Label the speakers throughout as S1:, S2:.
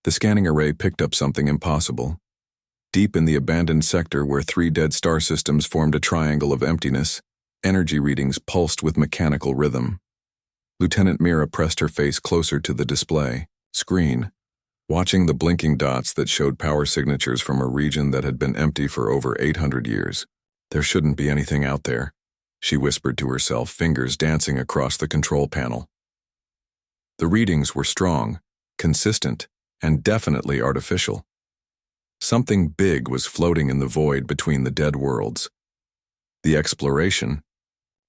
S1: The scanning array picked up something impossible. Deep in the abandoned sector where 3 dead star systems formed a triangle of emptiness, energy readings pulsed with mechanical rhythm. Lieutenant Mira pressed her face closer to the display screen, watching the blinking dots that showed power signatures from a region that had been empty for over 800 years. There shouldn't be anything out there, she whispered to herself, fingers dancing across the control panel. The readings were strong, consistent, and definitely artificial. Something big was floating in the void between the dead worlds. The exploration.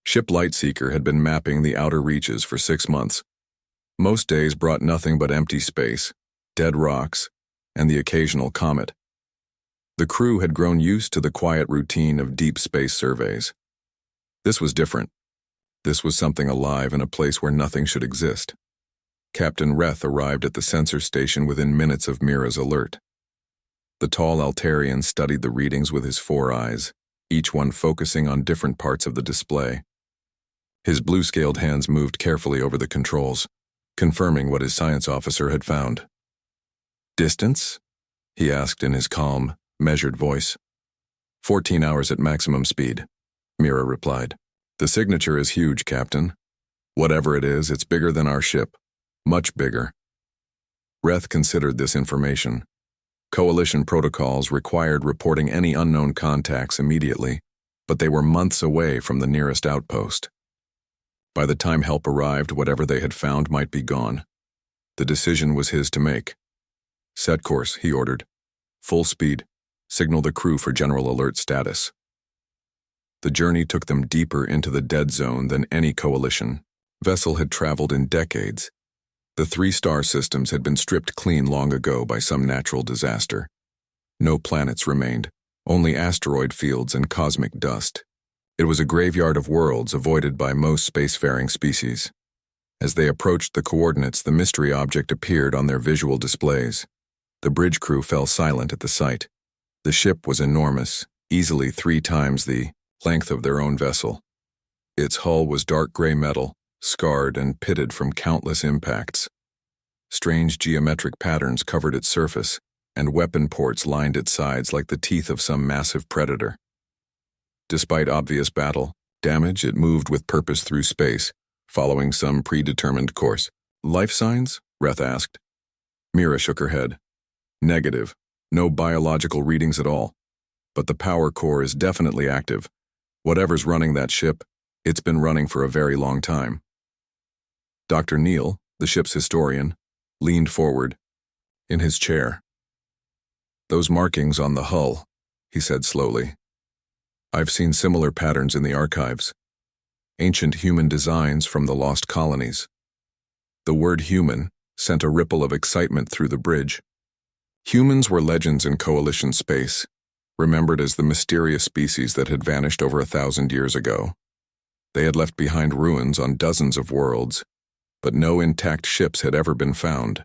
S1: Ship Lightseeker had been mapping the outer reaches for 6 months. Most days brought nothing but empty space, dead rocks, and the occasional comet. The crew had grown used to the quiet routine of deep space surveys. This was different. This was something alive in a place where nothing should exist. Captain Reth arrived at the sensor station within minutes of Mira's alert. The tall Altarian studied the readings with his 4 eyes, each one focusing on different parts of the display. His blue-scaled hands moved carefully over the controls, confirming what his science officer had found. "Distance?" he asked in his calm, measured voice. 14 hours at maximum speed, Mira replied. "The signature is huge, Captain. Whatever it is, it's bigger than our ship. Much bigger." Reth considered this information. Coalition protocols required reporting any unknown contacts immediately, but they were months away from the nearest outpost. By the time help arrived, whatever they had found might be gone. The decision was his to make. "Set course," he ordered. "Full speed. Signal the crew for general alert status." The journey took them deeper into the dead zone than any coalition vessel had traveled in decades. The 3 star systems had been stripped clean long ago by some natural disaster. No planets remained, only asteroid fields and cosmic dust. It was a graveyard of worlds avoided by most spacefaring species. As they approached the coordinates, the mystery object appeared on their visual displays. The bridge crew fell silent at the sight. The ship was enormous, easily 3 times the length of their own vessel. Its hull was dark gray metal, scarred and pitted from countless impacts. Strange geometric patterns covered its surface, and weapon ports lined its sides like the teeth of some massive predator. Despite obvious damage, it moved with purpose through space, following some predetermined course. "Life signs?" Reth asked. Mira shook her head. "Negative. No biological readings at all. But the power core is definitely active. Whatever's running that ship, it's been running for a very long time." Dr. Neal, the ship's historian, leaned forward, in his chair. "Those markings on the hull," he said slowly. "I've seen similar patterns in the archives. Ancient human designs from the lost colonies." The word human sent a ripple of excitement through the bridge. Humans were legends in Coalition space, remembered as the mysterious species that had vanished over 1,000 years ago. They had left behind ruins on dozens of worlds, but no intact ships had ever been found.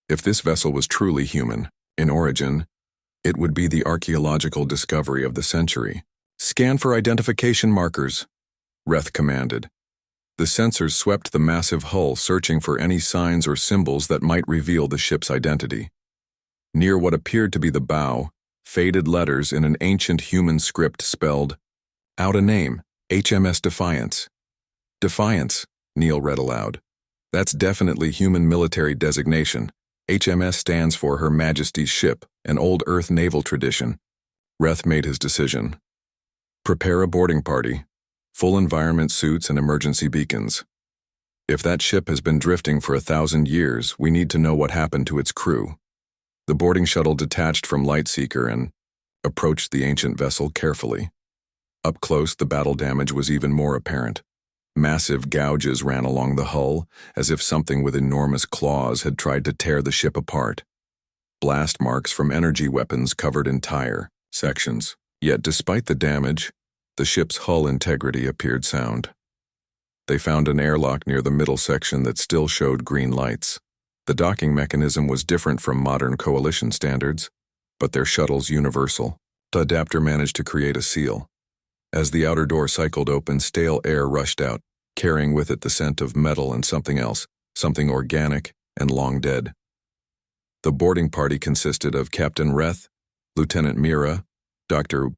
S1: If this vessel was truly human, in origin, it would be the archaeological discovery of the century. "Scan for identification markers," Reth commanded. The sensors swept the massive hull, searching for any signs or symbols that might reveal the ship's identity. Near what appeared to be the bow, faded letters in an ancient human script spelled out a name, HMS Defiance. "Defiance," Neal read aloud. "That's definitely human military designation. HMS stands for Her Majesty's Ship, an old Earth naval tradition." Reth made his decision. "Prepare a boarding party. Full environment suits and emergency beacons. If that ship has been drifting for 1,000 years, we need to know what happened to its crew." The boarding shuttle detached from Lightseeker and approached the ancient vessel carefully. Up close, the battle damage was even more apparent. Massive gouges ran along the hull, as if something with enormous claws had tried to tear the ship apart. Blast marks from energy weapons covered entire sections. Yet despite the damage, the ship's hull integrity appeared sound. They found an airlock near the middle section that still showed green lights. The docking mechanism was different from modern Coalition standards, but their shuttle's universal. The adapter managed to create a seal. As the outer door cycled open, stale air rushed out, carrying with it the scent of metal and something else, something organic and long dead. The boarding party consisted of Captain Reth, Lieutenant Mira, Dr.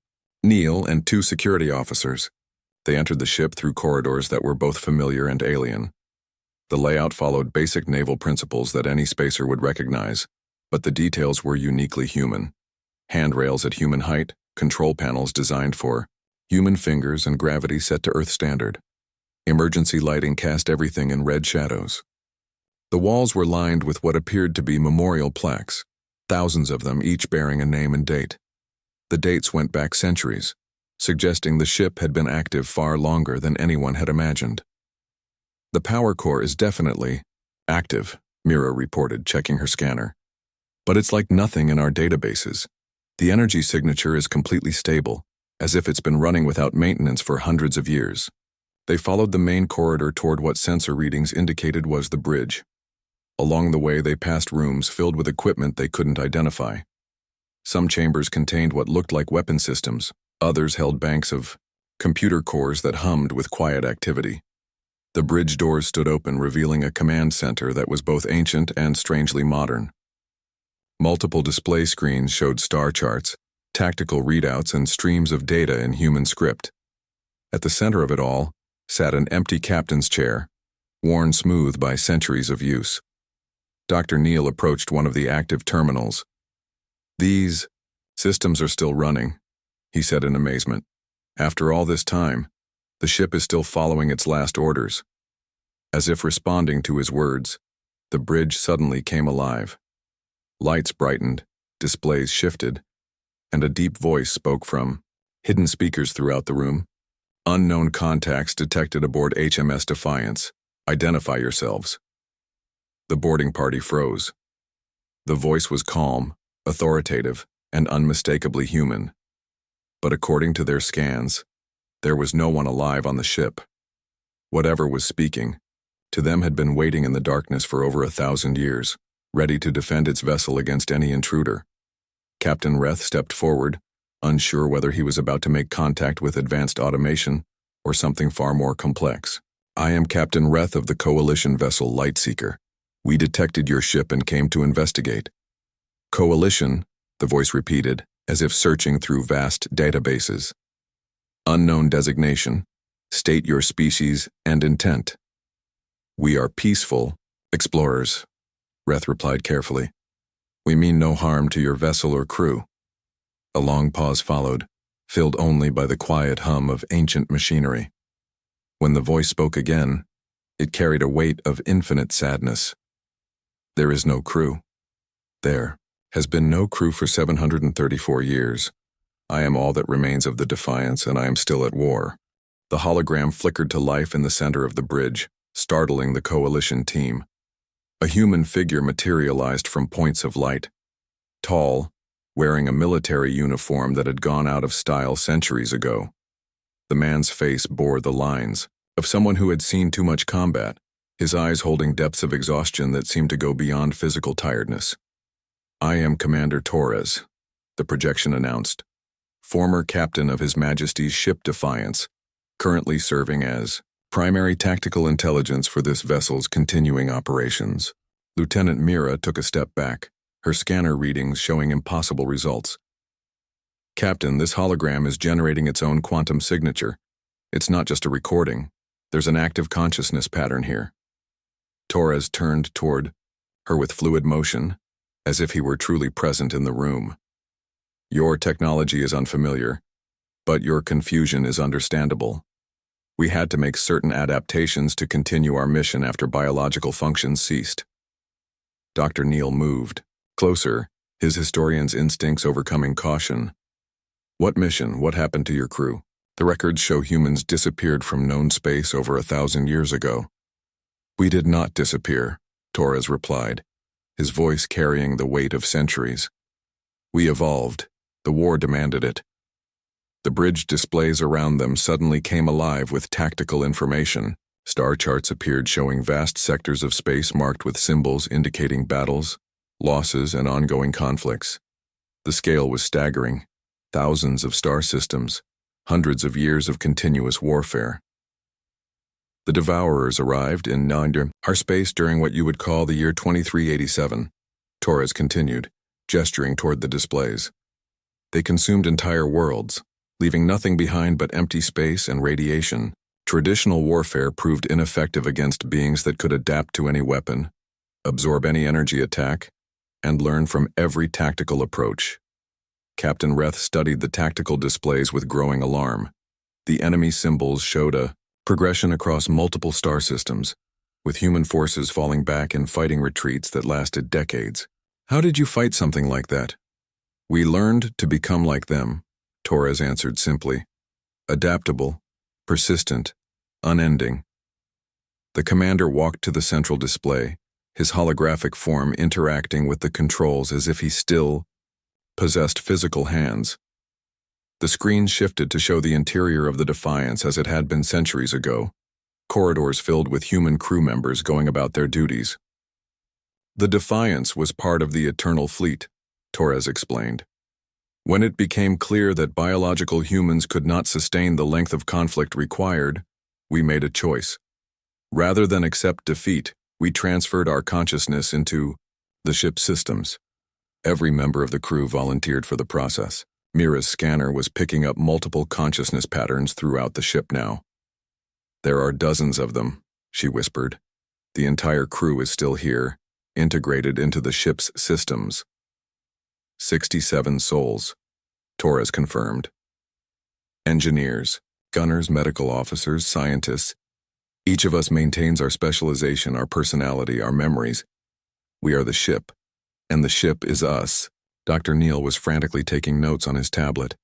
S1: Neil, and 2 security officers. They entered the ship through corridors that were both familiar and alien. The layout followed basic naval principles that any spacer would recognize, but the details were uniquely human. Handrails at human height, control panels designed for human fingers and gravity set to Earth standard. Emergency lighting cast everything in red shadows. The walls were lined with what appeared to be memorial plaques, thousands of them each bearing a name and date. The dates went back centuries, suggesting the ship had been active far longer than anyone had imagined. The power core is definitely active, Mira reported, checking her scanner. But it's like nothing in our databases. The energy signature is completely stable, as if it's been running without maintenance for hundreds of years. They followed the main corridor toward what sensor readings indicated was the bridge. Along the way, they passed rooms filled with equipment they couldn't identify. Some chambers contained what looked like weapon systems, others held banks of computer cores that hummed with quiet activity. The bridge doors stood open, revealing a command center that was both ancient and strangely modern. Multiple display screens showed star charts, tactical readouts, and streams of data in human script. At the center of it all sat an empty captain's chair, worn smooth by centuries of use. Dr. Neil approached one of the active terminals. "These systems are still running," he said in amazement. "After all this time, the ship is still following its last orders." As if responding to his words, the bridge suddenly came alive. Lights brightened, displays shifted, and a deep voice spoke from hidden speakers throughout the room. "Unknown contacts detected aboard HMS Defiance. Identify yourselves." The boarding party froze. The voice was calm, authoritative, and unmistakably human. But according to their scans, there was no one alive on the ship. Whatever was speaking, to them had been waiting in the darkness for over 1,000 years, ready to defend its vessel against any intruder. Captain Reth stepped forward, unsure whether he was about to make contact with advanced automation or something far more complex. "I am Captain Reth of the Coalition vessel Lightseeker. We detected your ship and came to investigate." "Coalition," the voice repeated, as if searching through vast databases. "Unknown designation. State your species and intent." "We are peaceful explorers," Reth replied carefully. "We mean no harm to your vessel or crew." A long pause followed, filled only by the quiet hum of ancient machinery. When the voice spoke again, it carried a weight of infinite sadness. "There is no crew. There has been no crew for 734 years. I am all that remains of the Defiance, and I am still at war." The hologram flickered to life in the center of the bridge, startling the Coalition team. A human figure materialized from points of light. Tall, wearing a military uniform that had gone out of style centuries ago. The man's face bore the lines of someone who had seen too much combat, his eyes holding depths of exhaustion that seemed to go beyond physical tiredness. "I am Commander Torres," the projection announced, "former captain of His Majesty's ship Defiance, currently serving as primary tactical intelligence for this vessel's continuing operations." Lieutenant Mira took a step back, her scanner readings showing impossible results. "Captain, this hologram is generating its own quantum signature. It's not just a recording. There's an active consciousness pattern here." Torres turned toward her with fluid motion, as if he were truly present in the room. "Your technology is unfamiliar, but your confusion is understandable. We had to make certain adaptations to continue our mission after biological functions ceased." Dr. Neil moved closer, his historian's instincts overcoming caution. "What mission? What happened to your crew? The records show humans disappeared from known space over 1,000 years ago." "We did not disappear," Torres replied, his voice carrying the weight of centuries. "We evolved. The war demanded it." The bridge displays around them suddenly came alive with tactical information. Star charts appeared showing vast sectors of space marked with symbols indicating battles, losses, and ongoing conflicts. The scale was staggering. Thousands of star systems, hundreds of years of continuous warfare. The Devourers arrived in our space during what you would call the year 2387. Torres continued, gesturing toward the displays. They consumed entire worlds, leaving nothing behind but empty space and radiation. Traditional warfare proved ineffective against beings that could adapt to any weapon, absorb any energy attack, and learn from every tactical approach. Captain Reth studied the tactical displays with growing alarm. The enemy symbols showed a progression across multiple star systems, with human forces falling back in fighting retreats that lasted decades. How did you fight something like that? We learned to become like them, Torres answered simply. Adaptable, persistent, unending. The commander walked to the central display, his holographic form interacting with the controls as if he still possessed physical hands. The screen shifted to show the interior of the Defiance as it had been centuries ago, corridors filled with human crew members going about their duties. The Defiance was part of the Eternal Fleet, Torres explained. When it became clear that biological humans could not sustain the length of conflict required, we made a choice. Rather than accept defeat, we transferred our consciousness into the ship's systems. Every member of the crew volunteered for the process. Mira's scanner was picking up multiple consciousness patterns throughout the ship now. There are dozens of them, she whispered. The entire crew is still here, integrated into the ship's systems. 67 souls, Torres confirmed. Engineers, gunners, medical officers, scientists. Each of us maintains our specialization, our personality, our memories. We are the ship, and the ship is us. Dr. Neal was frantically taking notes on his tablet.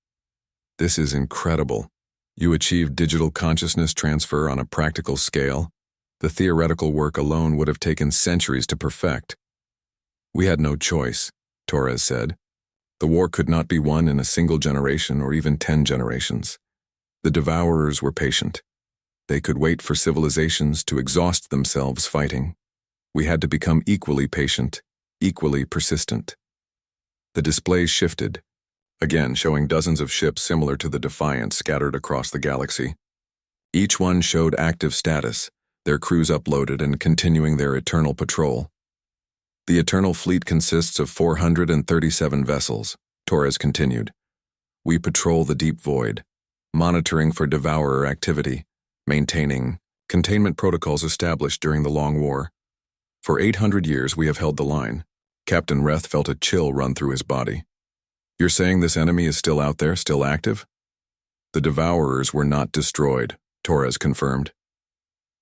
S1: This is incredible. You achieved digital consciousness transfer on a practical scale. The theoretical work alone would have taken centuries to perfect. We had no choice, Torres said. The war could not be won in a single generation or even 10 generations. The Devourers were patient. They could wait for civilizations to exhaust themselves fighting. We had to become equally patient, equally persistent. The displays shifted, again showing dozens of ships similar to the Defiance scattered across the galaxy. Each one showed active status, their crews uploaded and continuing their eternal patrol. The Eternal Fleet consists of 437 vessels, Torres continued. We patrol the deep void, monitoring for Devourer activity, maintaining containment protocols established during the Long War. For 800 years we have held the line. Captain Reth felt a chill run through his body. You're saying this enemy is still out there, still active? The Devourers were not destroyed, Torres confirmed.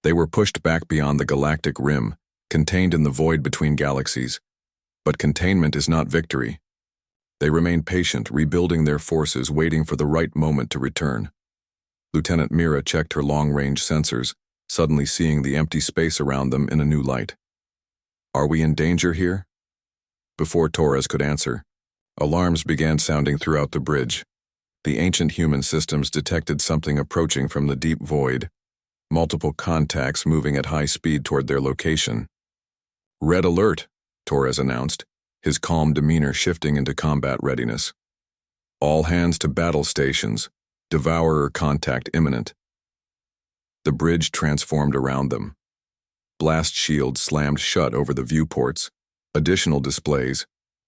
S1: They were pushed back beyond the galactic rim, contained in the void between galaxies. But containment is not victory. They remain patient, rebuilding their forces, waiting for the right moment to return. Lieutenant Mira checked her long-range sensors, suddenly seeing the empty space around them in a new light. Are we in danger here? Before Torres could answer, alarms began sounding throughout the bridge. The ancient human systems detected something approaching from the deep void, multiple contacts moving at high speed toward their location. Red alert, Torres announced, his calm demeanor shifting into combat readiness. All hands to battle stations, Devourer contact imminent. The bridge transformed around them. Blast shields slammed shut over the viewports. Additional displays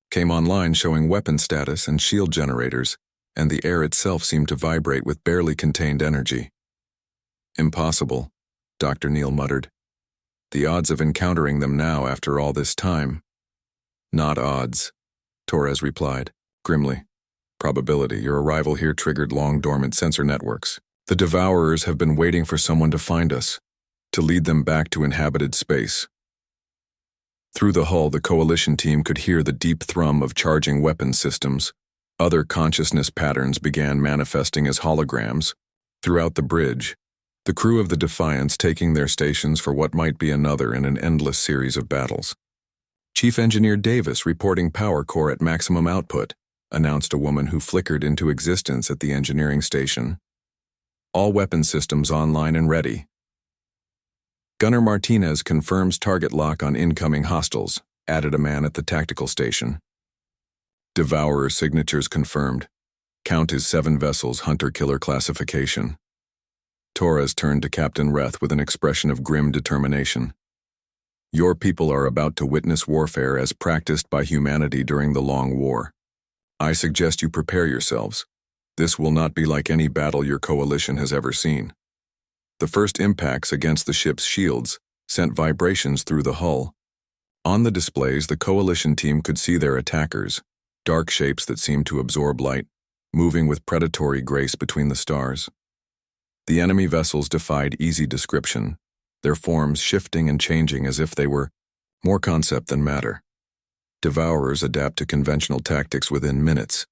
S1: came online showing weapon status and shield generators, and the air itself seemed to vibrate with barely contained energy. Impossible, Dr. Neal muttered. The odds of encountering them now after all this time. Not odds, Torres replied, grimly. Probability. Your arrival here triggered long-dormant sensor networks. The Devourers have been waiting for someone to find us, to lead them back to inhabited space. Through the hull, the coalition team could hear the deep thrum of charging weapon systems. Other consciousness patterns began manifesting as holograms. Throughout the bridge, the crew of the Defiance taking their stations for what might be another in an endless series of battles. Chief Engineer Davis reporting power core at maximum output, announced a woman who flickered into existence at the engineering station. All weapon systems online and ready. Gunner Martinez confirms target lock on incoming hostiles, added a man at the tactical station. Devourer signatures confirmed. Count is 7 vessels, hunter-killer classification. Torres turned to Captain Reth with an expression of grim determination. Your people are about to witness warfare as practiced by humanity during the Long War. I suggest you prepare yourselves. This will not be like any battle your coalition has ever seen. The first impacts against the ship's shields sent vibrations through the hull. On the displays, the coalition team could see their attackers, dark shapes that seemed to absorb light, moving with predatory grace between the stars. The enemy vessels defied easy description, their forms shifting and changing as if they were more concept than matter. Devourers adapt to conventional tactics within minutes,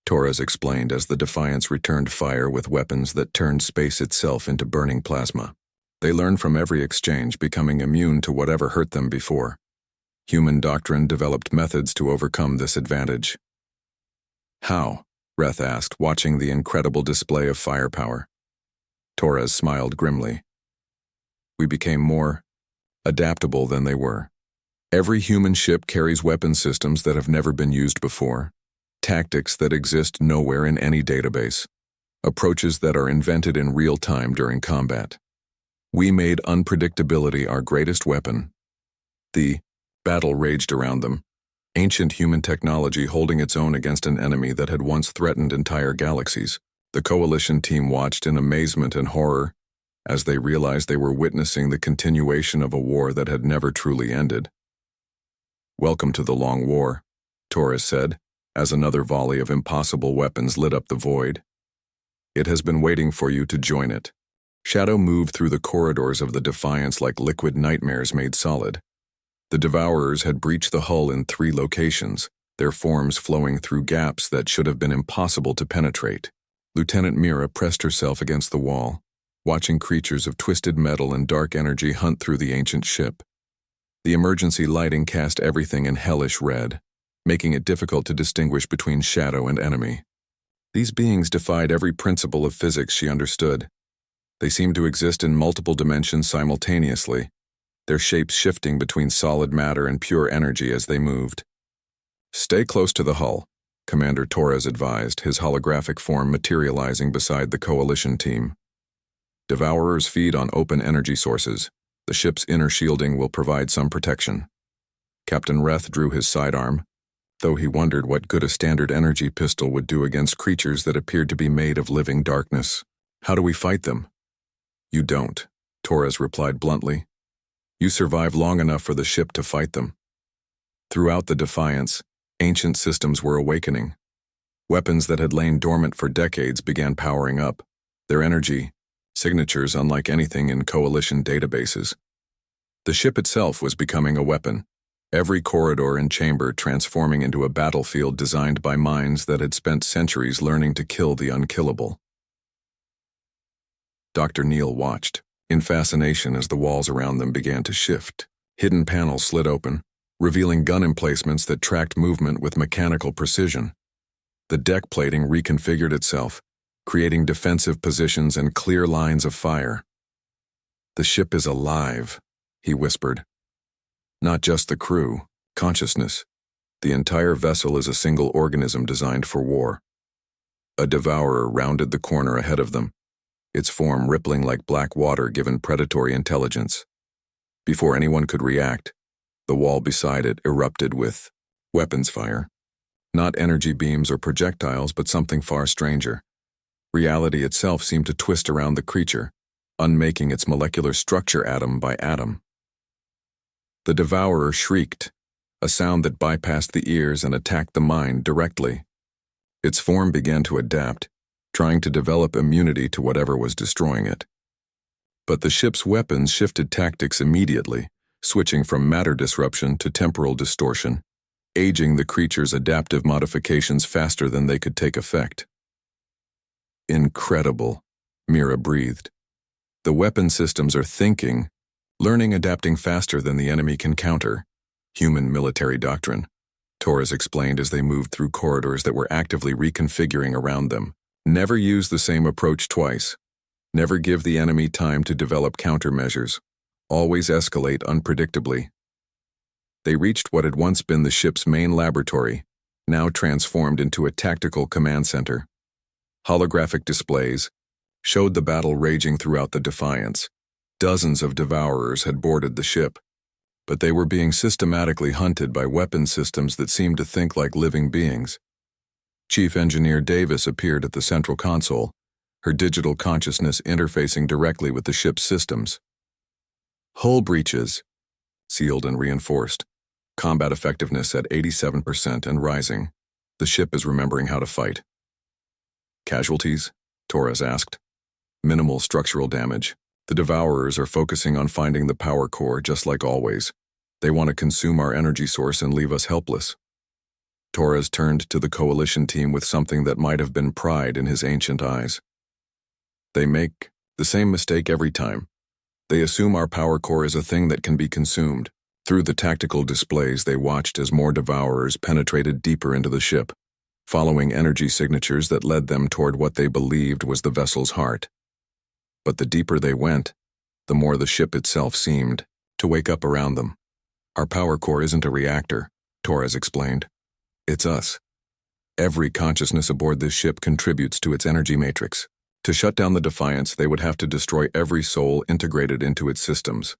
S1: Torres explained as the Defiance returned fire with weapons that turned space itself into burning plasma. They learn from every exchange, becoming immune to whatever hurt them before. Human doctrine developed methods to overcome this advantage. How? Reth asked, watching the incredible display of firepower. Torres smiled grimly. We became more adaptable than they were. Every human ship carries weapon systems that have never been used before, tactics that exist nowhere in any database, approaches that are invented in real time during combat. We made unpredictability our greatest weapon. The battle raged around them, ancient human technology holding its own against an enemy that had once threatened entire galaxies. The coalition team watched in amazement and horror as they realized they were witnessing the continuation of a war that had never truly ended. Welcome to the Long War, Torres said, as another volley of impossible weapons lit up the void. It has been waiting for you to join it. Shadow moved through the corridors of the Defiance like liquid nightmares made solid. The Devourers had breached the hull in 3 locations, their forms flowing through gaps that should have been impossible to penetrate. Lieutenant Mira pressed herself against the wall, watching creatures of twisted metal and dark energy hunt through the ancient ship. The emergency lighting cast everything in hellish red, making it difficult to distinguish between shadow and enemy. These beings defied every principle of physics she understood. They seemed to exist in multiple dimensions simultaneously, their shapes shifting between solid matter and pure energy as they moved. Stay close to the hull, Commander Torres advised, his holographic form materializing beside the coalition team. Devourers feed on open energy sources. The ship's inner shielding will provide some protection. Captain Reth drew his sidearm, though he wondered what good a standard energy pistol would do against creatures that appeared to be made of living darkness. How do we fight them? You don't, Torres replied bluntly. You survive long enough for the ship to fight them. Throughout the Defiance, ancient systems were awakening. Weapons that had lain dormant for decades began powering up, their energy, signatures unlike anything in coalition databases. The ship itself was becoming a weapon, every corridor and chamber transforming into a battlefield designed by minds that had spent centuries learning to kill the unkillable. Dr. Neal watched, in fascination as the walls around them began to shift. Hidden panels slid open, revealing gun emplacements that tracked movement with mechanical precision. The deck plating reconfigured itself, creating defensive positions and clear lines of fire. The ship is alive, he whispered. Not just the crew, consciousness. The entire vessel is a single organism designed for war. A devourer rounded the corner ahead of them, its form rippling like black water given predatory intelligence. Before anyone could react, the wall beside it erupted with weapons fire. Not energy beams or projectiles, but something far stranger. Reality itself seemed to twist around the creature, unmaking its molecular structure atom by atom. The devourer shrieked, a sound that bypassed the ears and attacked the mind directly. Its form began to adapt, trying to develop immunity to whatever was destroying it. But the ship's weapons shifted tactics immediately, switching from matter disruption to temporal distortion, aging the creature's adaptive modifications faster than they could take effect. Incredible, Mira breathed. The weapon systems are thinking, learning, adapting faster than the enemy can counter. Human military doctrine, Torres explained as they moved through corridors that were actively reconfiguring around them. Never use the same approach twice. Never give the enemy time to develop countermeasures. Always escalate unpredictably. They reached what had once been the ship's main laboratory, now transformed into a tactical command center. Holographic displays showed the battle raging throughout the Defiance. Dozens of devourers had boarded the ship, but they were being systematically hunted by weapon systems that seemed to think like living beings. Chief Engineer Davis appeared at the central console, her digital consciousness interfacing directly with the ship's systems. Hull breaches, sealed and reinforced. Combat effectiveness at 87% and rising. The ship is remembering how to fight. Casualties? Torres asked. Minimal structural damage. The Devourers are focusing on finding the power core just like always. They want to consume our energy source and leave us helpless. Torres turned to the coalition team with something that might have been pride in his ancient eyes. They make the same mistake every time. They assume our power core is a thing that can be consumed. Through the tactical displays, they watched as more Devourers penetrated deeper into the ship, following energy signatures that led them toward what they believed was the vessel's heart. But the deeper they went, the more the ship itself seemed to wake up around them. Our power core isn't a reactor, Torres explained. It's us. Every consciousness aboard this ship contributes to its energy matrix. To shut down the Defiance, they would have to destroy every soul integrated into its systems.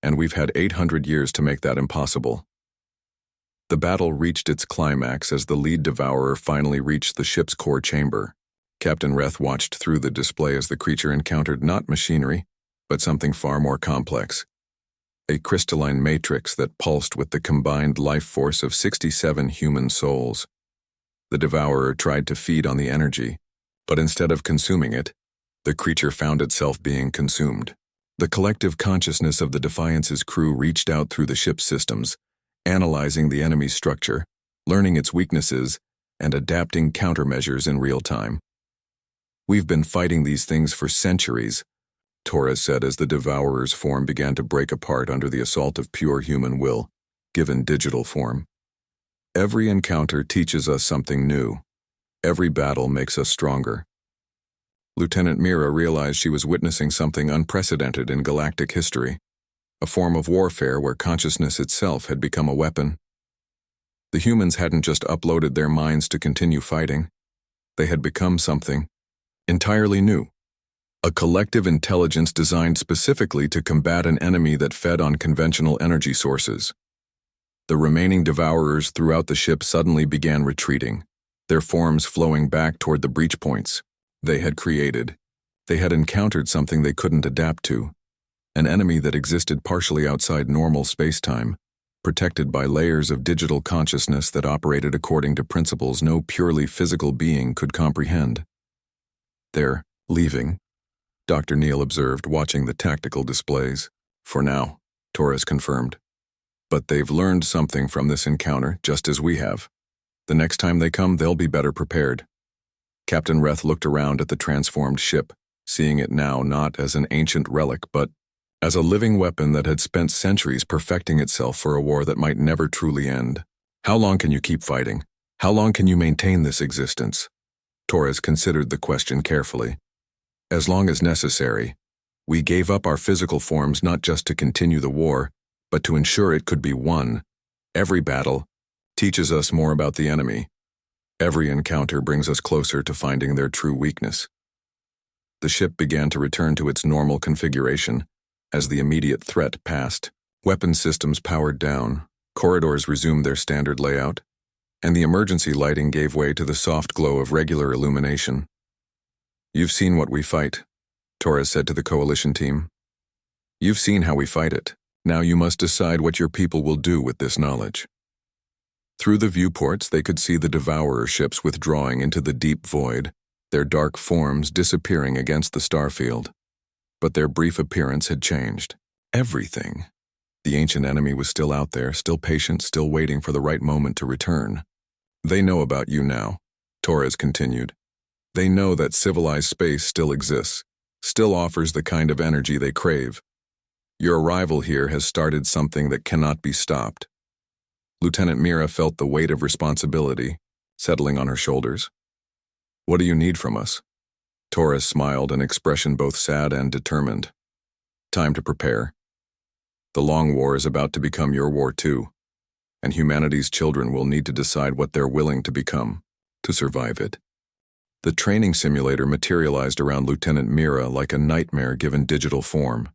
S1: And we've had 800 years to make that impossible. The battle reached its climax as the lead Devourer finally reached the ship's core chamber. Captain Reth watched through the display as the creature encountered not machinery, but something far more complex. A crystalline matrix that pulsed with the combined life force of 67 human souls. The Devourer tried to feed on the energy, but instead of consuming it, the creature found itself being consumed. The collective consciousness of the Defiance's crew reached out through the ship's systems, analyzing the enemy's structure, learning its weaknesses, and adapting countermeasures in real time. We've been fighting these things for centuries, Torres said as the Devourer's form began to break apart under the assault of pure human will, given digital form. Every encounter teaches us something new. Every battle makes us stronger. Lieutenant Mira realized she was witnessing something unprecedented in galactic history, a form of warfare where consciousness itself had become a weapon. The humans hadn't just uploaded their minds to continue fighting. They had become something entirely new. A collective intelligence designed specifically to combat an enemy that fed on conventional energy sources. The remaining Devourers throughout the ship suddenly began retreating, their forms flowing back toward the breach points they had created. They had encountered something they couldn't adapt to, an enemy that existed partially outside normal space-time, protected by layers of digital consciousness that operated according to principles no purely physical being could comprehend. They're leaving, Dr. Neal observed, watching the tactical displays. For now, Torres confirmed. But they've learned something from this encounter, just as we have. The next time they come, they'll be better prepared. Captain Reth looked around at the transformed ship, seeing it now not as an ancient relic, but as a living weapon that had spent centuries perfecting itself for a war that might never truly end. How long can you keep fighting? How long can you maintain this existence? Torres considered the question carefully. As long as necessary. We gave up our physical forms not just to continue the war, but to ensure it could be won. Every battle teaches us more about the enemy. Every encounter brings us closer to finding their true weakness. The ship began to return to its normal configuration as the immediate threat passed. Weapon systems powered down, corridors resumed their standard layout, and the emergency lighting gave way to the soft glow of regular illumination. You've seen what we fight, Torres said to the coalition team. You've seen how we fight it. Now you must decide what your people will do with this knowledge. Through the viewports, they could see the Devourer ships withdrawing into the deep void, their dark forms disappearing against the starfield. But their brief appearance had changed. Everything. The ancient enemy was still out there, still patient, still waiting for the right moment to return. They know about you now, Torres continued. They know that civilized space still exists, still offers the kind of energy they crave. Your arrival here has started something that cannot be stopped. Lieutenant Mira felt the weight of responsibility settling on her shoulders. What do you need from us? Torres smiled, an expression both sad and determined. Time to prepare. The long war is about to become your war too, and humanity's children will need to decide what they're willing to become to survive it. The training simulator materialized around Lieutenant Mira like a nightmare given digital form.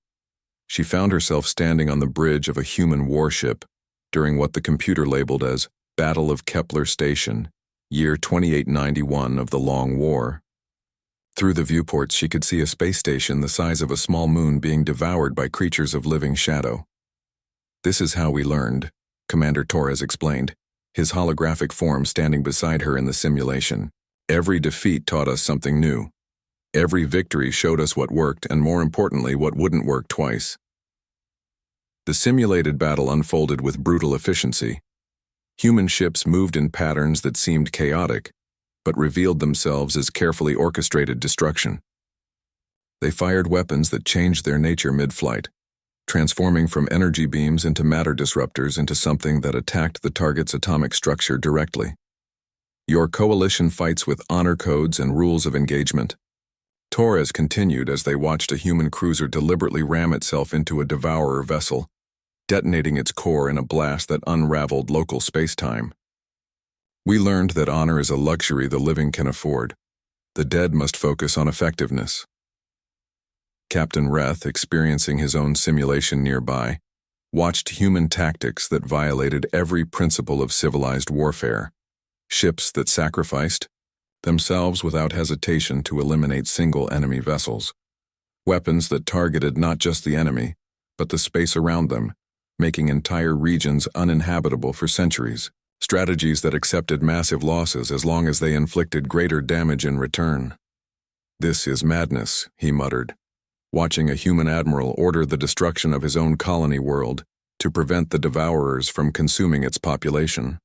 S1: She found herself standing on the bridge of a human warship during what the computer labeled as Battle of Kepler Station, year 2891 of the Long War. Through the viewports, she could see a space station the size of a small moon being devoured by creatures of living shadow. "This is how we learned," Commander Torres explained, his holographic form standing beside her in the simulation. "Every defeat taught us something new. Every victory showed us what worked and, more importantly, what wouldn't work twice." The simulated battle unfolded with brutal efficiency. Human ships moved in patterns that seemed chaotic, but revealed themselves as carefully orchestrated destruction. They fired weapons that changed their nature mid-flight, transforming from energy beams into matter disruptors into something that attacked the target's atomic structure directly. "Your coalition fights with honor codes and rules of engagement," Torres continued as they watched a human cruiser deliberately ram itself into a devourer vessel, detonating its core in a blast that unraveled local space-time. "We learned that honor is a luxury the living can afford. The dead must focus on effectiveness." Captain Reth, experiencing his own simulation nearby, watched human tactics that violated every principle of civilized warfare. Ships that sacrificed themselves without hesitation to eliminate single enemy vessels. Weapons that targeted not just the enemy, but the space around them, making entire regions uninhabitable for centuries. Strategies that accepted massive losses as long as they inflicted greater damage in return. "This is madness," he muttered, watching a human admiral order the destruction of his own colony world to prevent the devourers from consuming its population.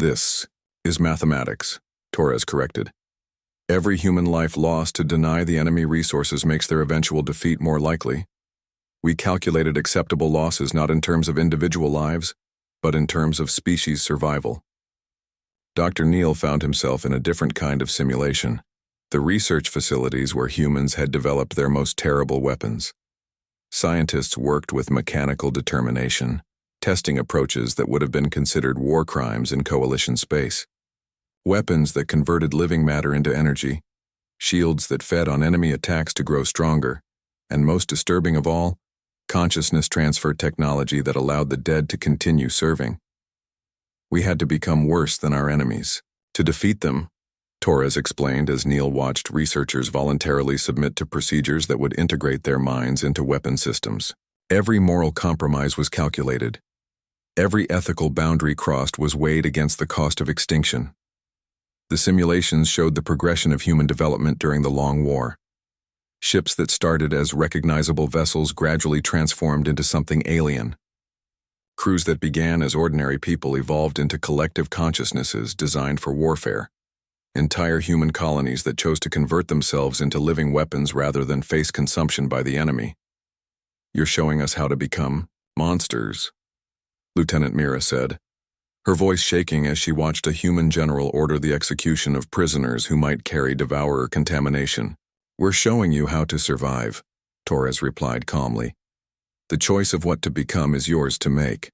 S1: "This is mathematics," Torres corrected. "Every human life lost to deny the enemy resources makes their eventual defeat more likely. We calculated acceptable losses not in terms of individual lives, but in terms of species survival." Dr. Neal found himself in a different kind of simulation, the research facilities where humans had developed their most terrible weapons. Scientists worked with mechanical determination, testing approaches that would have been considered war crimes in coalition space. Weapons that converted living matter into energy, shields that fed on enemy attacks to grow stronger, and most disturbing of all, consciousness transfer technology that allowed the dead to continue serving. "We had to become worse than our enemies to defeat them," Torres explained as Neal watched researchers voluntarily submit to procedures that would integrate their minds into weapon systems. Every moral compromise was calculated. Every ethical boundary crossed was weighed against the cost of extinction. The simulations showed the progression of human development during the Long War. Ships that started as recognizable vessels gradually transformed into something alien. Crews that began as ordinary people evolved into collective consciousnesses designed for warfare. Entire human colonies that chose to convert themselves into living weapons rather than face consumption by the enemy. "You're showing us how to become monsters," Lieutenant Mira said, her voice shaking as she watched a human general order the execution of prisoners who might carry devourer contamination. "We're showing you how to survive," Torres replied calmly. "The choice of what to become is yours to make.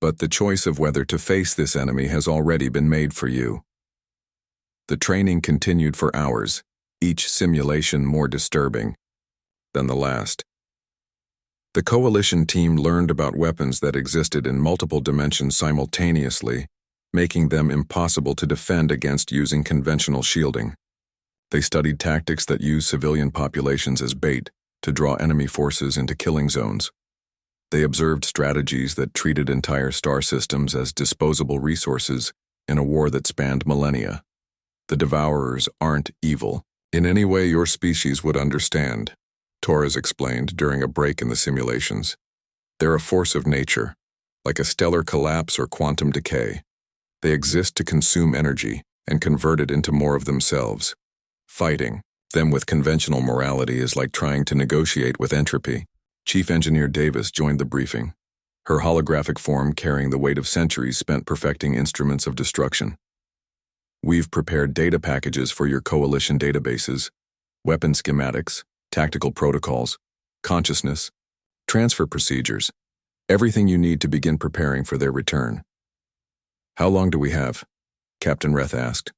S1: But the choice of whether to face this enemy has already been made for you." The training continued for hours, each simulation more disturbing than the last. The coalition team learned about weapons that existed in multiple dimensions simultaneously, making them impossible to defend against using conventional shielding. They studied tactics that use civilian populations as bait to draw enemy forces into killing zones. They observed strategies that treated entire star systems as disposable resources in a war that spanned millennia. "The devourers aren't evil in any way your species would understand," Torres explained during a break in the simulations. "They're a force of nature, like a stellar collapse or quantum decay. They exist to consume energy and convert it into more of themselves. Fighting them with conventional morality is like trying to negotiate with entropy." Chief Engineer Davis joined the briefing, her holographic form carrying the weight of centuries spent perfecting instruments of destruction. "We've prepared data packages for your coalition databases, weapon schematics, tactical protocols, consciousness, transfer procedures, everything you need to begin preparing for their return." "How long do we have?" Captain Reth asked.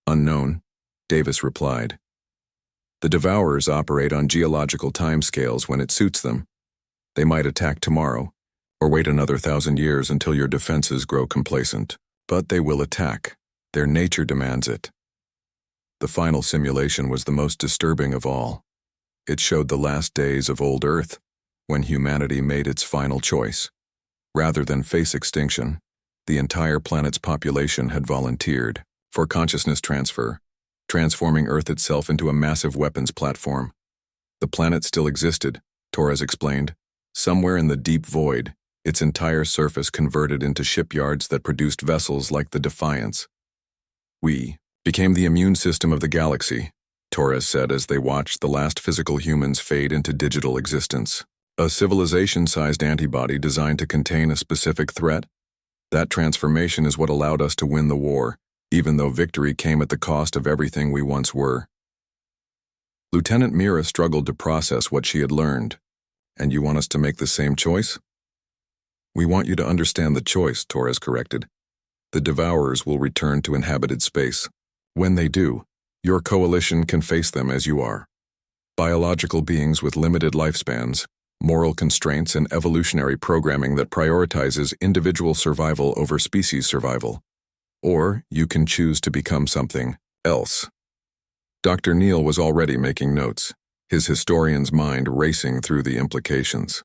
S1: "Unknown," Davis replied. "The devourers operate on geological timescales when it suits them, They might attack tomorrow, or wait another 1,000 years until your defenses grow complacent. But they will attack. Their nature demands it. The final simulation was the most disturbing of all. It showed the last days of old Earth, when humanity made its final choice. Rather than face extinction, the entire planet's population had volunteered for consciousness transfer, transforming Earth itself into a massive weapons platform. The planet still existed, Torres explained, somewhere in the deep void, its entire surface converted into shipyards that produced vessels like the Defiance. We became the immune system of the galaxy, Torres said as they watched the last physical humans fade into digital existence. A civilization-sized antibody designed to contain a specific threat? That transformation is what allowed us to win the war, even though victory came at the cost of everything we once were. Lieutenant Mira struggled to process what she had learned. And you want us to make the same choice? We want you to understand the choice, Torres corrected. The Devourers will return to inhabited space. When they do, your coalition can face them as you are. Biological beings with limited lifespans, moral constraints, and evolutionary programming that prioritizes individual survival over species survival. Or you can choose to become something else. Dr. Neal was already making notes, his historian's mind racing through the implications.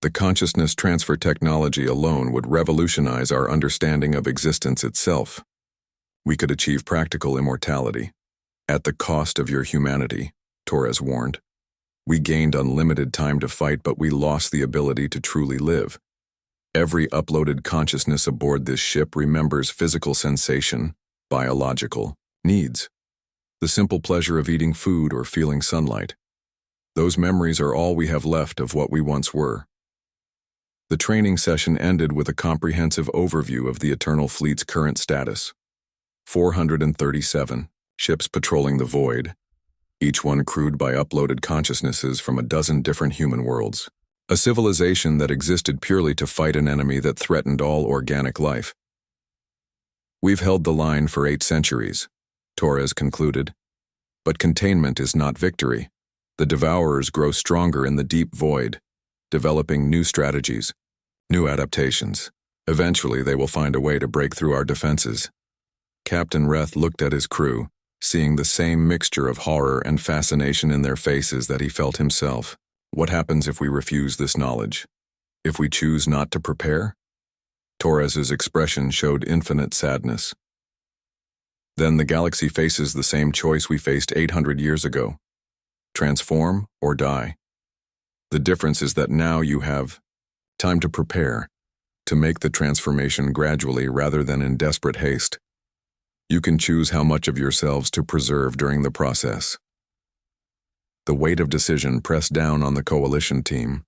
S1: The consciousness transfer technology alone would revolutionize our understanding of existence itself. We could achieve practical immortality, at the cost of your humanity, Torres warned. We gained unlimited time to fight, but we lost the ability to truly live. Every uploaded consciousness aboard this ship remembers physical sensation, biological needs. The simple pleasure of eating food or feeling sunlight. Those memories are all we have left of what we once were. The training session ended with a comprehensive overview of the Eternal Fleet's current status. 437 ships patrolling the void, each one crewed by uploaded consciousnesses from a dozen different human worlds. A civilization that existed purely to fight an enemy that threatened all organic life. We've held the line for 8 centuries, Torres concluded. But containment is not victory. The Devourers grow stronger in the deep void, developing new strategies, new adaptations. Eventually, they will find a way to break through our defenses. Captain Reth looked at his crew, seeing the same mixture of horror and fascination in their faces that he felt himself. What happens if we refuse this knowledge? If we choose not to prepare? Torres's expression showed infinite sadness. Then the galaxy faces the same choice we faced 800 years ago. Transform or die. The difference is that now you have time to prepare, to make the transformation gradually rather than in desperate haste. You can choose how much of yourselves to preserve during the process. The weight of decision pressed down on the coalition team.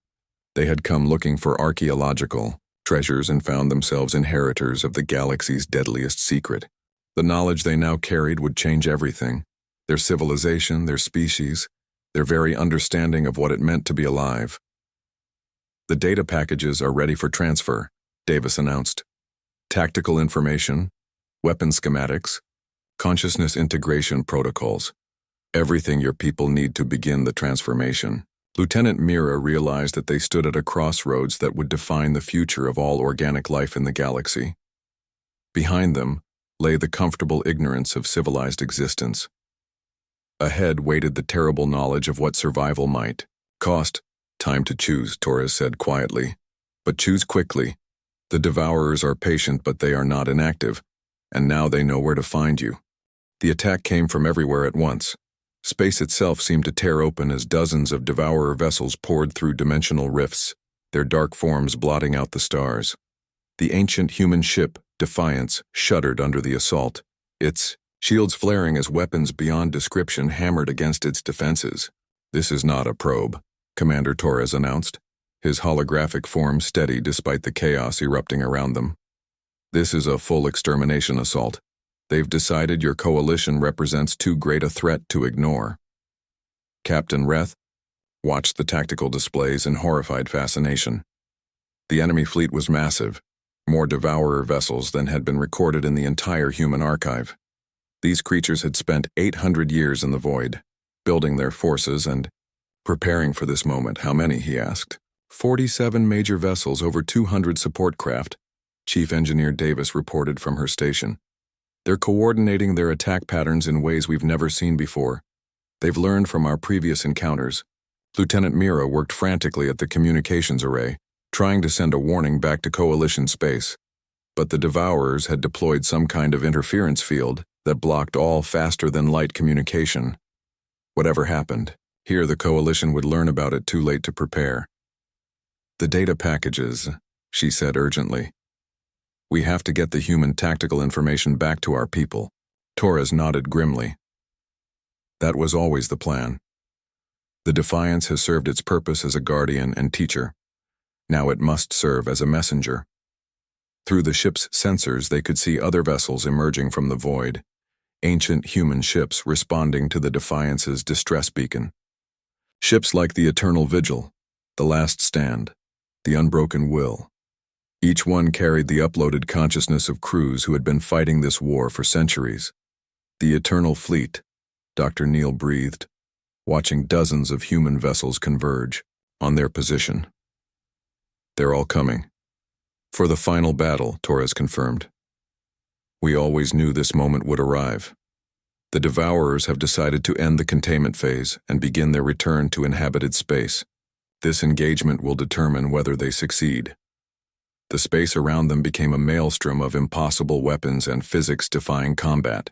S1: They had come looking for archaeological treasures and found themselves inheritors of the galaxy's deadliest secret. The knowledge they now carried would change everything. Their civilization, their species, their very understanding of what it meant to be alive. The data packages are ready for transfer, Davis announced. Tactical information, weapon schematics, consciousness integration protocols. Everything your people need to begin the transformation. Lieutenant Mira realized that they stood at a crossroads that would define the future of all organic life in the galaxy. Behind them lay the comfortable ignorance of civilized existence. Ahead waited the terrible knowledge of what survival might cost. Time to choose, Torres said quietly. But choose quickly. The Devourers are patient, but they are not inactive, and now they know where to find you. The attack came from everywhere at once. Space itself seemed to tear open as dozens of Devourer vessels poured through dimensional rifts, their dark forms blotting out the stars. The ancient human ship, Defiance, shuddered under the assault, its shields flaring as weapons beyond description hammered against its defenses. This is not a probe, Commander Torres announced, his holographic form steady despite the chaos erupting around them. This is a full extermination assault. They've decided your coalition represents too great a threat to ignore. Captain Reth watched the tactical displays in horrified fascination. The enemy fleet was massive, more Devourer vessels than had been recorded in the entire human archive. These creatures had spent 800 years in the void, building their forces and Preparing for this moment, how many, he asked. 47 major vessels, over 200 support craft, Chief Engineer Davis reported from her station. They're coordinating their attack patterns in ways we've never seen before. They've learned from our previous encounters. Lieutenant Mira worked frantically at the communications array, trying to send a warning back to Coalition space. But the Devourers had deployed some kind of interference field that blocked all faster-than-light communication. Whatever happened, here the Coalition would learn about it too late to prepare. The data packages, she said urgently. We have to get the human tactical information back to our people. Torres nodded grimly. That was always the plan. The Defiance has served its purpose as a guardian and teacher. Now it must serve as a messenger. Through the ship's sensors, they could see other vessels emerging from the void, ancient human ships responding to the Defiance's distress beacon. Ships like the Eternal Vigil, the Last Stand, the Unbroken Will. Each one carried the uploaded consciousness of crews who had been fighting this war for centuries. The Eternal Fleet, Dr. Neal breathed, watching dozens of human vessels converge on their position. They're all coming. For the final battle, Torres confirmed. We always knew this moment would arrive. The Devourers have decided to end the containment phase and begin their return to inhabited space. This engagement will determine whether they succeed. The space around them became a maelstrom of impossible weapons and physics-defying combat.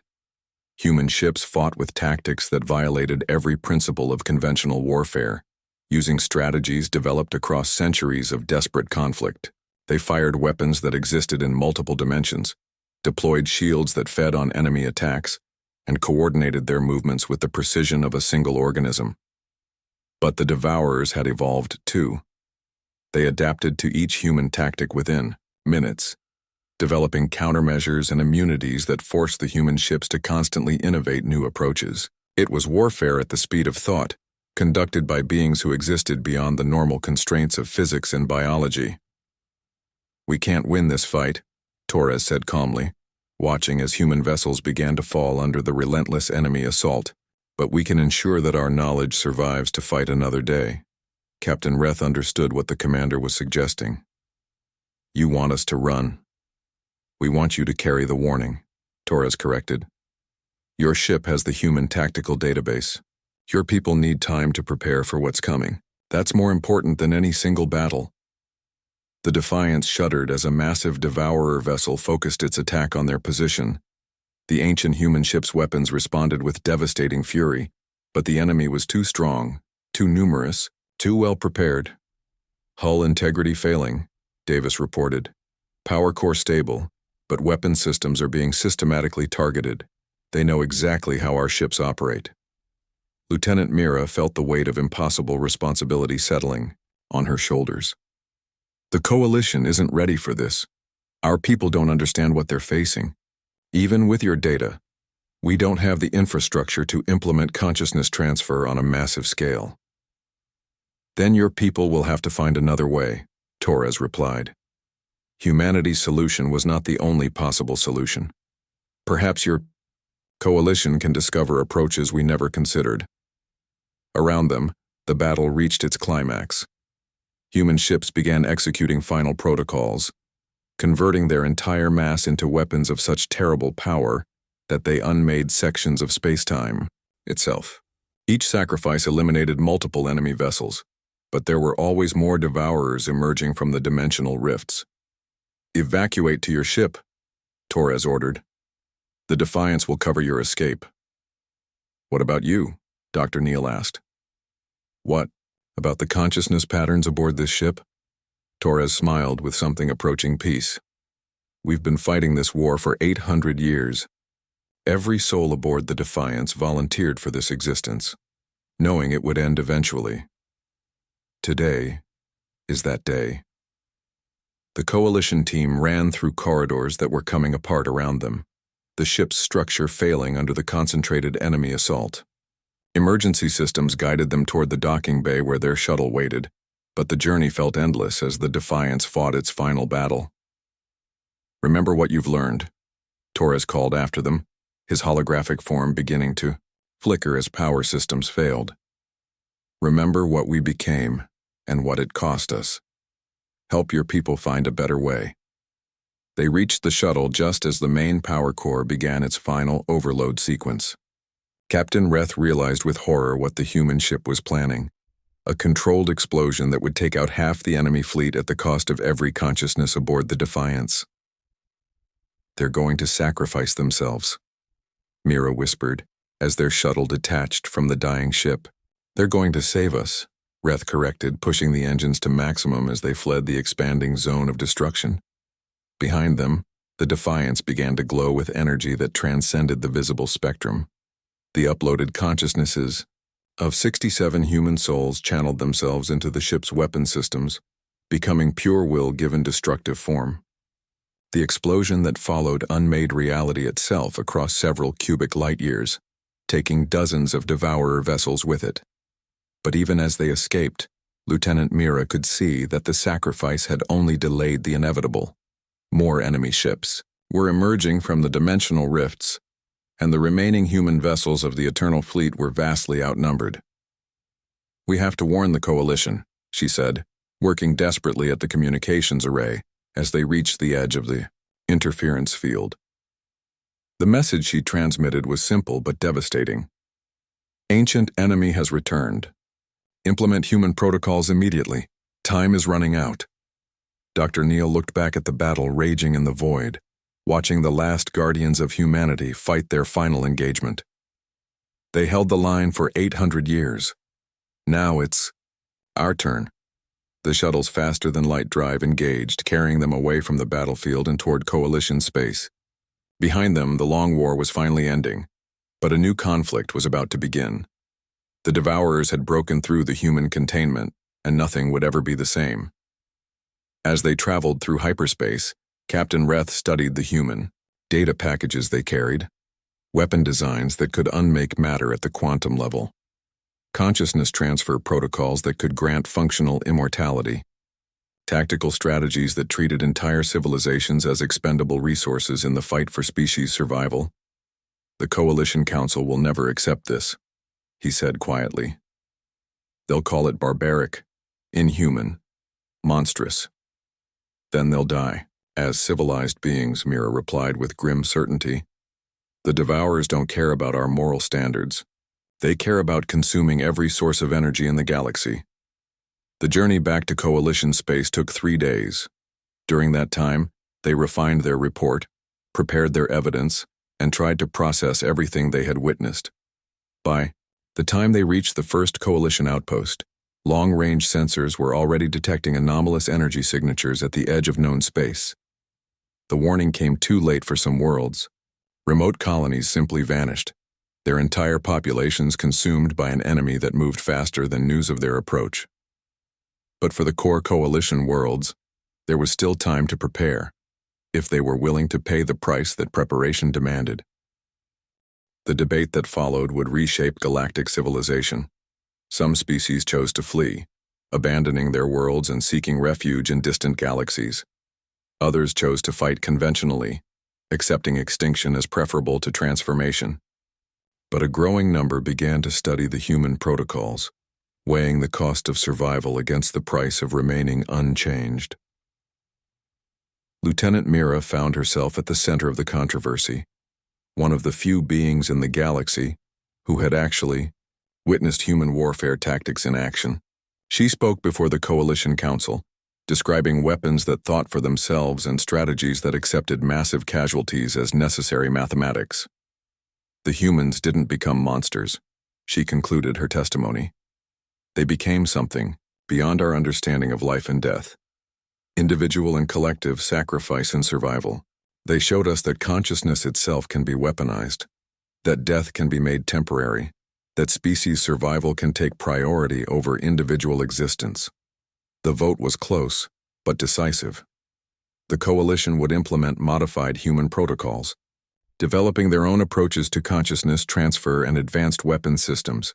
S1: Human ships fought with tactics that violated every principle of conventional warfare, using strategies developed across centuries of desperate conflict. They fired weapons that existed in multiple dimensions, deployed shields that fed on enemy attacks, and coordinated their movements with the precision of a single organism. But the Devourers had evolved too. They adapted to each human tactic within minutes, developing countermeasures and immunities that forced the human ships to constantly innovate new approaches. It was warfare at the speed of thought, conducted by beings who existed beyond the normal constraints of physics and biology. We can't win this fight, Torres said calmly, watching as human vessels began to fall under the relentless enemy assault. But we can ensure that our knowledge survives to fight another day. Captain Reth understood what the commander was suggesting. You want us to run. We want you to carry the warning, Torres corrected. Your ship has the human tactical database. Your people need time to prepare for what's coming. That's more important than any single battle. The Defiance shuddered as a massive Devourer vessel focused its attack on their position. The ancient human ship's weapons responded with devastating fury, but the enemy was too strong, too numerous, too well prepared. Hull integrity failing, Davis reported. Power core stable, but weapon systems are being systematically targeted. They know exactly how our ships operate. Lieutenant Mira felt the weight of impossible responsibility settling on her shoulders. The Coalition isn't ready for this. Our people don't understand what they're facing. Even with your data, we don't have the infrastructure to implement consciousness transfer on a massive scale. Then your people will have to find another way, Torres replied. Humanity's solution was not the only possible solution. Perhaps your Coalition can discover approaches we never considered. Around them, the battle reached its climax. Human ships began executing final protocols, converting their entire mass into weapons of such terrible power that they unmade sections of space-time itself. Each sacrifice eliminated multiple enemy vessels, but there were always more Devourers emerging from the dimensional rifts. Evacuate to your ship, Torres ordered. The Defiance will cover your escape. What about you? Dr. Neal asked. What about the consciousness patterns aboard this ship? Torres smiled with something approaching peace. We've been fighting this war for 800 years. Every soul aboard the Defiance volunteered for this existence, knowing it would end eventually. Today is that day. The Coalition team ran through corridors that were coming apart around them, the ship's structure failing under the concentrated enemy assault. Emergency systems guided them toward the docking bay where their shuttle waited, but the journey felt endless as the Defiance fought its final battle. Remember what you've learned, Torres called after them, his holographic form beginning to flicker as power systems failed. Remember what we became and what it cost us. Help your people find a better way. They reached the shuttle just as the main power core began its final overload sequence. Captain Reth realized with horror what the human ship was planning. A controlled explosion that would take out half the enemy fleet at the cost of every consciousness aboard the Defiance. They're going to sacrifice themselves, Mira whispered, as their shuttle detached from the dying ship. They're going to save us, Reth corrected, pushing the engines to maximum as they fled the expanding zone of destruction. Behind them, the Defiance began to glow with energy that transcended the visible spectrum. The uploaded consciousnesses of 67 human souls channeled themselves into the ship's weapon systems, becoming pure will given destructive form. The explosion that followed unmade reality itself across several cubic light-years, taking dozens of Devourer vessels with it. But even as they escaped, Lieutenant Mira could see that the sacrifice had only delayed the inevitable. More enemy ships were emerging from the dimensional rifts, and the remaining human vessels of the Eternal Fleet were vastly outnumbered. "We have to warn the Coalition," she said, working desperately at the communications array as they reached the edge of the interference field. The message she transmitted was simple but devastating. "Ancient enemy has returned. Implement human protocols immediately. Time is running out." Dr. Neal looked back at the battle raging in the void, watching the last guardians of humanity fight their final engagement. They held the line for 800 years. Now it's our turn. The shuttle's faster-than-light drive engaged, carrying them away from the battlefield and toward Coalition space. Behind them, the long war was finally ending, but a new conflict was about to begin. The Devourers had broken through the human containment, and nothing would ever be the same. As they traveled through hyperspace, Captain Reth studied the human data packages they carried, weapon designs that could unmake matter at the quantum level, consciousness transfer protocols that could grant functional immortality, tactical strategies that treated entire civilizations as expendable resources in the fight for species survival. "The Coalition Council will never accept this," he said quietly. "They'll call it barbaric, inhuman, monstrous. Then they'll die as civilized beings," Mira replied with grim certainty. "The Devourers don't care about our moral standards. They care about consuming every source of energy in the galaxy." The journey back to Coalition space took 3 days. During that time, they refined their report, prepared their evidence, and tried to process everything they had witnessed. By the time they reached the first Coalition outpost, long-range sensors were already detecting anomalous energy signatures at the edge of known space. The warning came too late for some worlds. Remote colonies simply vanished, their entire populations consumed by an enemy that moved faster than news of their approach. But for the core Coalition worlds, there was still time to prepare, if they were willing to pay the price that preparation demanded. The debate that followed would reshape galactic civilization. Some species chose to flee, abandoning their worlds and seeking refuge in distant galaxies. Others chose to fight conventionally, accepting extinction as preferable to transformation. But a growing number began to study the human protocols, weighing the cost of survival against the price of remaining unchanged. Lieutenant Mira found herself at the center of the controversy, one of the few beings in the galaxy who had actually witnessed human warfare tactics in action. She spoke before the Coalition Council, describing weapons that thought for themselves and strategies that accepted massive casualties as necessary mathematics. "The humans didn't become monsters," she concluded her testimony. "They became something beyond our understanding of life and death. Individual and collective sacrifice and survival. They showed us that consciousness itself can be weaponized, that death can be made temporary, that species survival can take priority over individual existence." The vote was close, but decisive. The Coalition would implement modified human protocols, developing their own approaches to consciousness transfer and advanced weapons systems.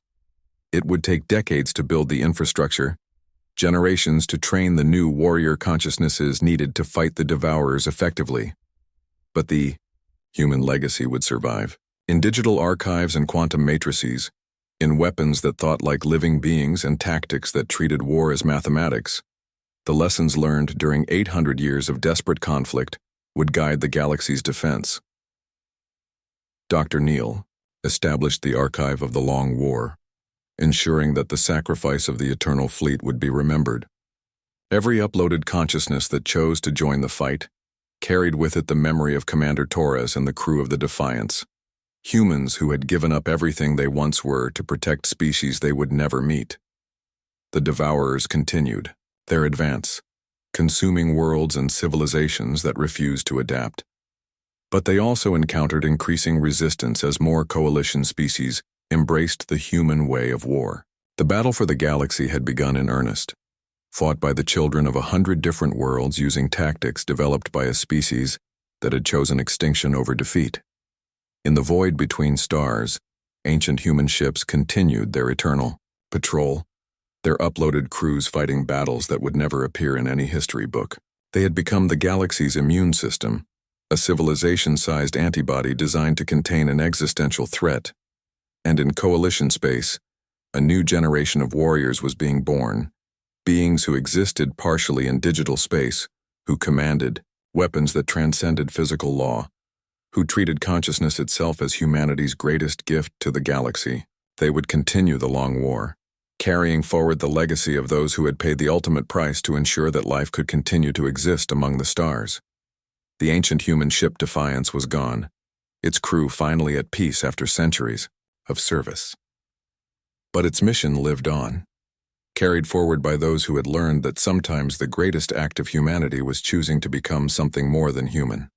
S1: It would take decades to build the infrastructure, generations to train the new warrior consciousnesses needed to fight the Devourers effectively. But the human legacy would survive. In digital archives and quantum matrices, In weapons that thought like living beings and tactics that treated war as mathematics, the lessons learned during 800 years of desperate conflict would guide the galaxy's defense. Dr. Neal established the Archive of the Long War, ensuring that the sacrifice of the Eternal Fleet would be remembered. Every uploaded consciousness that chose to join the fight carried with it the memory of Commander Torres and the crew of the Defiance, humans who had given up everything they once were to protect species they would never meet. The Devourers continued their advance, consuming worlds and civilizations that refused to adapt. But they also encountered increasing resistance as more coalition species embraced the human way of war. The battle for the galaxy had begun in earnest, fought by the children of 100 different worlds using tactics developed by a species that had chosen extinction over defeat. In the void between stars, ancient human ships continued their eternal patrol, their uploaded crews fighting battles that would never appear in any history book. They had become the galaxy's immune system, a civilization-sized antibody designed to contain an existential threat. And in coalition space, a new generation of warriors was being born, beings who existed partially in digital space, who commanded weapons that transcended physical law, who treated consciousness itself as humanity's greatest gift to the galaxy. They would continue the long war, carrying forward the legacy of those who had paid the ultimate price to ensure that life could continue to exist among the stars. The ancient human ship Defiance was gone, its crew finally at peace after centuries of service. But its mission lived on, carried forward by those who had learned that sometimes the greatest act of humanity was choosing to become something more than human.